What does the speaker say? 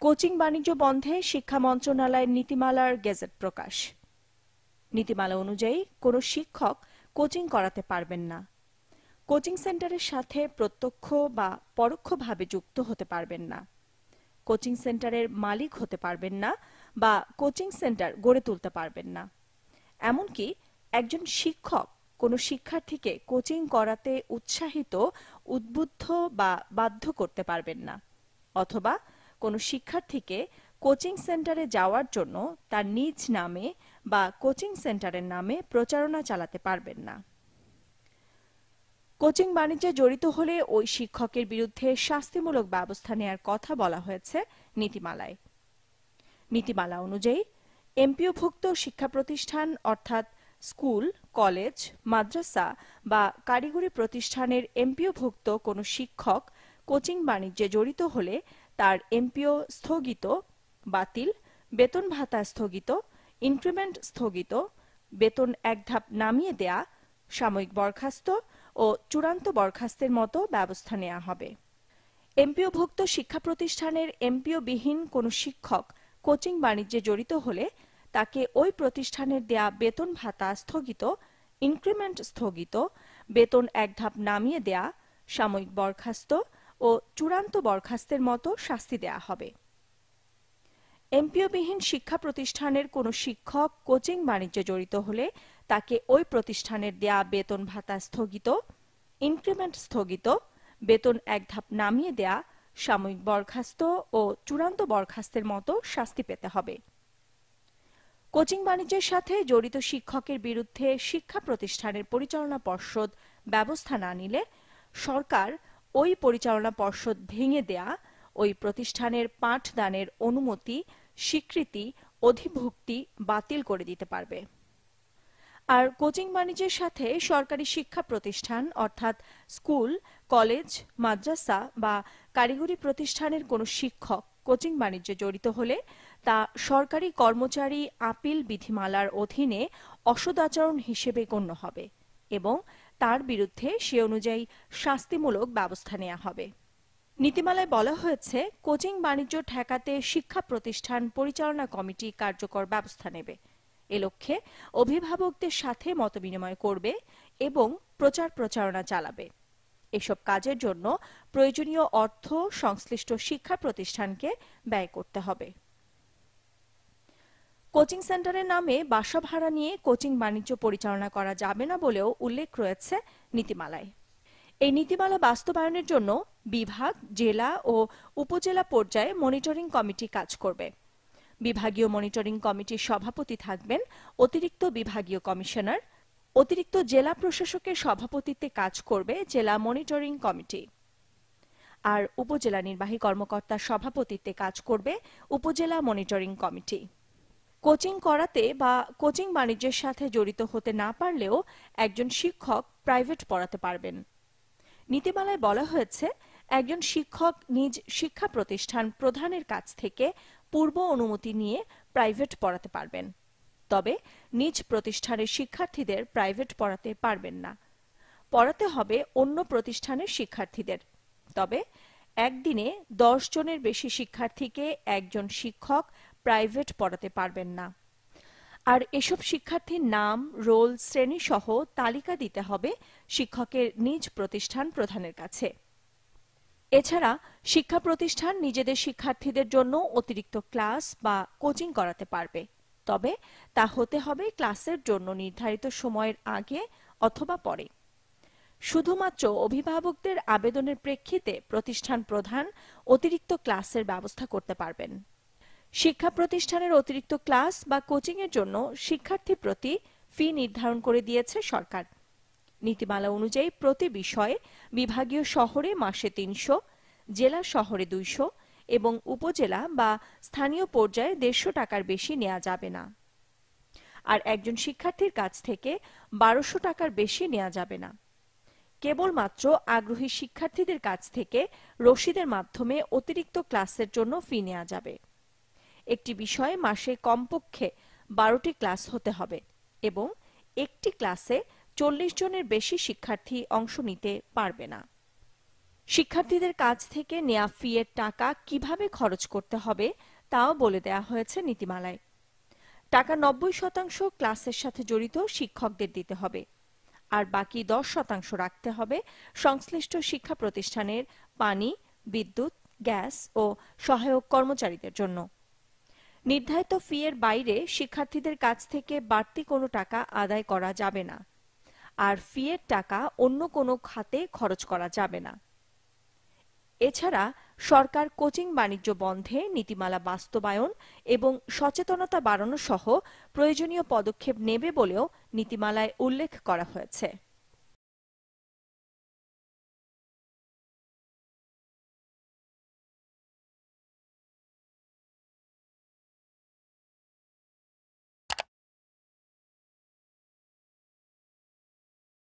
Coaching বাণিজ্য বন্ধে শিক্ষা মন্ত্রণালয়ের নীতিমালার গেজেট প্রকাশ। নীতিমালা অনুযায়ী কোনো শিক্ষক কোচিং করাতে পারবেন না। কোচিং সেন্টারের সাথে প্রত্যক্ষ বা পরোক্ষভাবে যুক্ত হতে পারবেন না। কোচিং সেন্টারের মালিক হতে পারবেন না বা কোচিং সেন্টার গড়ে তুলতে পারবেন না। এমনকি একজন শিক্ষক কোনো শিক্ষার্থীকে কোচিং করাতে উৎসাহিত, উদ্বুদ্ধ বা বাধ্য করতে পারবেন না, অথবা কোনো শিক্ষার্থীকে কোচিং সেন্টারে যাওয়ার জন্য তার নিজ নামে বা কোচিং সেন্টারের নামে প্রচারণা চালাতে পারবেন না। কোচিং বাণিজ্যে জড়িত হলে ওই শিক্ষকের বিরুদ্ধে শাস্তিমূলক ব্যবস্থা নেয়ার কথা বলা হয়েছে নীতিমালায়। নীতিমালা অনুযায়ী এমপিওভুক্ত শিক্ষা প্রতিষ্ঠান অর্থাৎ স্কুল, কলেজ, মাদ্রাসা বা কারিগরি প্রতিষ্ঠানের এমপিওভুক্ত কোনো শিক্ষক কোচিং বাণিজ্যে জড়িত হলে তার এমপিও স্থগিত, বাতিল, বেতন ভাতা স্থগিত, ইনক্রিমেন্ট স্থগিত, বেতন এক ধাপ নামিয়ে দেয়া, সাময়িক বরখাস্ত ও চূড়ান্ত বরখাস্তের মতো ব্যবস্থা নেওয়া হবে। এমপিওভুক্ত শিক্ষা প্রতিষ্ঠানের এমপিওবিহীন কোনো শিক্ষক কোচিং বাণিজ্যে জড়িত হলে তাকে ওই প্রতিষ্ঠানের দেয়া বেতন ভাতা স্থগিত, ইনক্রিমেন্ট স্থগিত, বেতন এক ধাপ নামিয়ে দেয়া, সাময়িক বরখাস্ত ও চূড়ান্ত বরখাস্তের মতো শাস্তি দেয়া হবে। এমপিওবিহীন শিক্ষা প্রতিষ্ঠানের কোনো শিক্ষক কোচিং বাণিজ্যে জড়িত হলে তাকে ওই প্রতিষ্ঠানের দেয়া বেতন ভাতা স্থগিত, ইনক্রিমেন্ট স্থগিত, বেতন এক ধাপ নামিয়ে দেয়া, সাময়িক বরখাস্ত ও চূড়ান্ত বরখাস্তের মতো শাস্তি পেতে হবে। কোচিং বাণিজ্যের সাথে জড়িত শিক্ষকের বিরুদ্ধে শিক্ষা প্রতিষ্ঠানের পরিচালনা পর্ষদ ব্যবস্থা না নিলে সরকার ওই পরিচালনা পর্ষদ ভেঙে দেয়া, ওই প্রতিষ্ঠানের পাঠদানের অনুমতি, স্বীকৃতি, অধিভুক্তি বাতিল করে দিতে পারবে। আর কোচিং বাণিজ্যের সাথে সরকারি শিক্ষা প্রতিষ্ঠান অর্থাৎ স্কুল, কলেজ, মাদ্রাসা বা কারিগরি প্রতিষ্ঠানের কোনো শিক্ষক কোচিং বাণিজ্যে জড়িত হলে তা সরকারি কর্মচারী আপিল বিধিমালার অধীনে অসদাচরণ হিসেবে গণ্য হবে এবং তার বিরুদ্ধে সে অনুযায়ী শাস্তিমূলক ব্যবস্থা নেওয়া হবে। নীতিমালায় বলা হয়েছে, কোচিং বাণিজ্য ঠেকাতে শিক্ষা প্রতিষ্ঠান পরিচালনা কমিটি কার্যকর ব্যবস্থা নেবে। এ লক্ষ্যে অভিভাবকদের সাথে মতবিনিময় করবে এবং প্রচার প্রচারণা চালাবে। এসব কাজের জন্য প্রয়োজনীয় অর্থ সংশ্লিষ্ট শিক্ষা প্রতিষ্ঠানকে ব্যয় করতে হবে। কোচিং সেন্টারের নামে বাসা ভাড়া নিয়ে কোচিং বাণিজ্য পরিচালনা করা যাবে না বলেও উল্লেখ রয়েছে নীতিমালায়। এই নীতিমালা বাস্তবায়নের জন্য বিভাগ, জেলা ও উপজেলা পর্যায়ে মনিটরিং কমিটি কাজ করবে। বিভাগীয় মনিটরিং কমিটির সভাপতি থাকবেন অতিরিক্ত বিভাগীয় কমিশনার। অতিরিক্ত জেলা প্রশাসকের সভাপতিত্বে কাজ করবে জেলা মনিটরিং কমিটি। আর উপজেলা নির্বাহী কর্মকর্তার সভাপতিত্বে কাজ করবে উপজেলা মনিটরিং কমিটি। কোচিং করাতে বা কোচিং বাণিজ্যের সাথে জড়িত হতে না পারলেও একজন শিক্ষক প্রাইভেট পড়াতে পারবেন। নীতিমালায় বলা হয়েছে, একজন শিক্ষক নিজ শিক্ষা প্রতিষ্ঠান প্রধানের কাছ থেকে পূর্ব অনুমতি নিয়ে প্রাইভেট পড়াতে পারবেন। তবে নিজ প্রতিষ্ঠানের শিক্ষার্থীদের প্রাইভেট পড়াতে পারবেন না। পড়াতে হবে অন্য প্রতিষ্ঠানের শিক্ষার্থীদের। তবে একদিনে 10 জনের বেশি শিক্ষার্থীকে একজন শিক্ষক প্রাইভেট পড়াতে পারবেন না। আর এসব শিক্ষার্থীর নাম, রোল, শ্রেণী সহ তালিকা দিতে হবে শিক্ষকের নিজ প্রতিষ্ঠান প্রধানের কাছে। এছাড়া শিক্ষা প্রতিষ্ঠান নিজেদের শিক্ষার্থীদের জন্য অতিরিক্ত ক্লাস বা কোচিং করাতে পারবে। তবে তা হতে হবে ক্লাসের জন্য নির্ধারিত সময়ের আগে অথবা পরে। শুধুমাত্র অভিভাবকদের আবেদনের প্রেক্ষিতে প্রতিষ্ঠান প্রধান অতিরিক্ত ক্লাসের ব্যবস্থা করতে পারবেন। শিক্ষা প্রতিষ্ঠানের অতিরিক্ত ক্লাস বা কোচিং এর জন্য শিক্ষার্থী প্রতি ফি নির্ধারণ করে দিয়েছে সরকার। নীতিমালা অনুযায়ী প্রতি বিষয়ে বিভাগীয় শহরে মাসে 300, জেলা শহরে 200 এবং উপজেলা বা স্থানীয় পর্যায়ে 150 টাকার বেশি নেওয়া যাবে না। আর একজন শিক্ষার্থীর কাছ থেকে 1200 টাকার বেশি নেওয়া যাবে না। কেবলমাত্র আগ্রহী শিক্ষার্থীদের কাছ থেকে রসিদের মাধ্যমে অতিরিক্ত ক্লাসের জন্য ফি নেওয়া যাবে। একটি বিষয়ে মাসে কমপক্ষে 12টি ক্লাস হতে হবে এবং একটি ক্লাসে 40 জনের বেশি শিক্ষার্থী অংশ নিতে পারবে না। শিক্ষার্থীদের কাছ থেকে নেয়া ফি এর টাকা কিভাবে খরচ করতে হবে তাও বলে দেয়া হয়েছে নীতিমালায়। টাকা ৯০% ক্লাসের সাথে জড়িত শিক্ষকদের দিতে হবে, আর বাকি ১০% রাখতে হবে সংশ্লিষ্ট শিক্ষা প্রতিষ্ঠানের পানি, বিদ্যুৎ, গ্যাস ও সহায়ক কর্মচারীদের জন্য। নির্ধারিত ফি এর বাইরে শিক্ষার্থীদের কাছ থেকে বাড়তি কোনো টাকা আদায় করা যাবে না, আর ফি এর টাকা অন্য কোনো খাতে খরচ করা যাবে না। এছাড়া সরকার কোচিং বাণিজ্য বন্ধে নীতিমালা বাস্তবায়ন এবং সচেতনতা বাড়ানো সহ প্রয়োজনীয় পদক্ষেপ নেবে বলেও নীতিমালায় উল্লেখ করা হয়েছে।